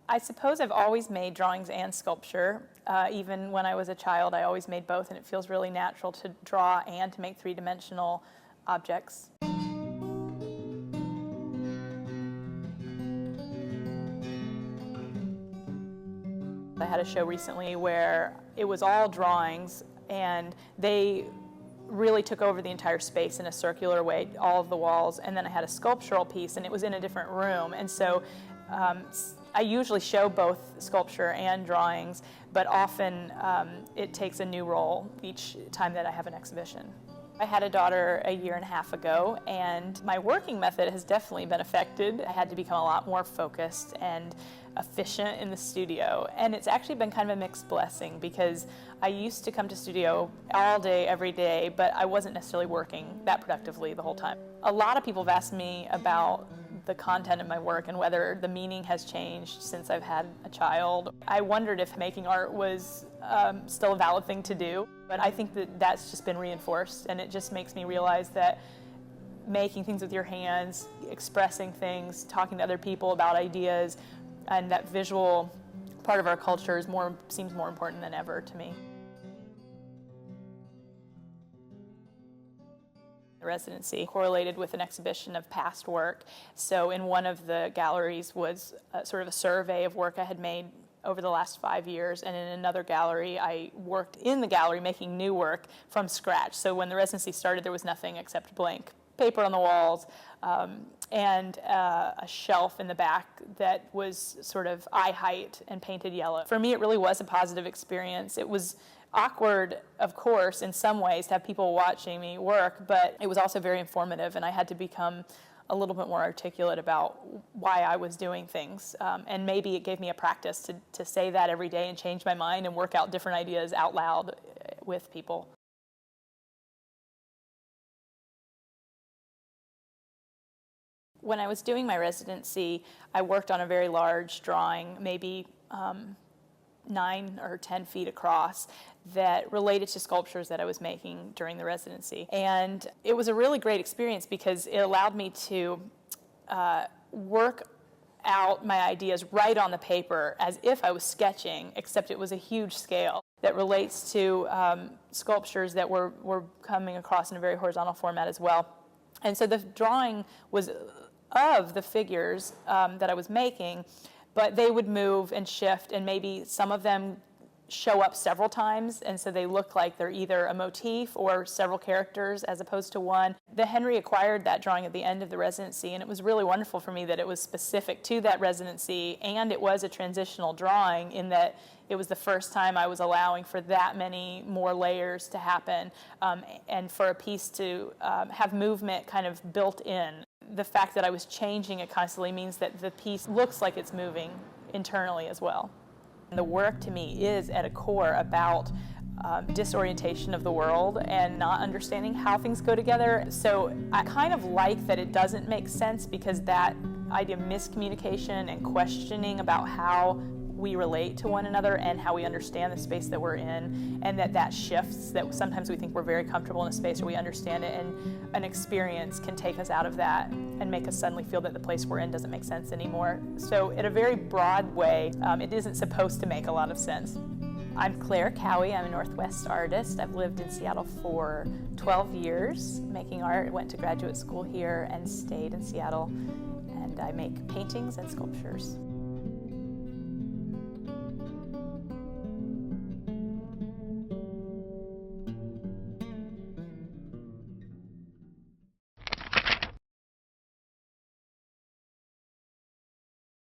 I suppose I've always made drawings and sculpture. Even when I was a child, I always made both, and it feels really natural to draw and to make three-dimensional objects. I had a show recently where it was all drawings, and they really took over the entire space in a circular way, all of the walls, and then I had a sculptural piece, and it was in a different room. And so I usually show both sculpture and drawings, but often it takes a new role each time that I have an exhibition. I had a daughter a year and a half ago, and my working method has definitely been affected. I had to become a lot more focused and efficient in the studio, and it's actually been kind of a mixed blessing because I used to come to studio all day, every day, but I wasn't necessarily working that productively the whole time. A lot of people have asked me about the content of my work and whether the meaning has changed since I've had a child. I wondered if making art was still a valid thing to do, but I think that that's just been reinforced, and it just makes me realize that making things with your hands, expressing things, talking to other people about ideas, and that visual part of our culture seems more important than ever to me. The residency correlated with an exhibition of past work. So in one of the galleries was sort of a survey of work I had made over the last 5 years, and in another gallery I worked in the gallery making new work from scratch. So when the residency started, there was nothing except blank paper on the walls and a shelf in the back that was sort of eye height and painted yellow. For me, it really was a positive experience. It was awkward, of course, in some ways to have people watching me work, but it was also very informative, and I had to become a little bit more articulate about why I was doing things. And maybe it gave me a practice to say that every day and change my mind and work out different ideas out loud with people. When I was doing my residency, I worked on a very large drawing, maybe 9 or 10 feet across, that related to sculptures that I was making during the residency. And it was a really great experience because it allowed me to work out my ideas right on the paper as if I was sketching, except it was a huge scale that relates to sculptures that were coming across in a very horizontal format as well. And so the drawing was of the figures that I was making, but they would move and shift, and maybe some of them show up several times, and so they look like they're either a motif or several characters as opposed to one. The Henry acquired that drawing at the end of the residency, and it was really wonderful for me that it was specific to that residency, and it was a transitional drawing in that it was the first time I was allowing for that many more layers to happen, and for a piece to have movement kind of built in. The fact that I was changing it constantly means that the piece looks like it's moving internally as well. The work to me is at a core about disorientation of the world and not understanding how things go together. So I kind of like that it doesn't make sense, because that idea of miscommunication and questioning about how we relate to one another and how we understand the space that we're in, and that shifts, that sometimes we think we're very comfortable in a space where we understand it, and an experience can take us out of that and make us suddenly feel that the place we're in doesn't make sense anymore. So in a very broad way, it isn't supposed to make a lot of sense. I'm Claire Cowie. I'm a Northwest artist. I've lived in Seattle for 12 years making art. Went to graduate school here and stayed in Seattle, and I make paintings and sculptures.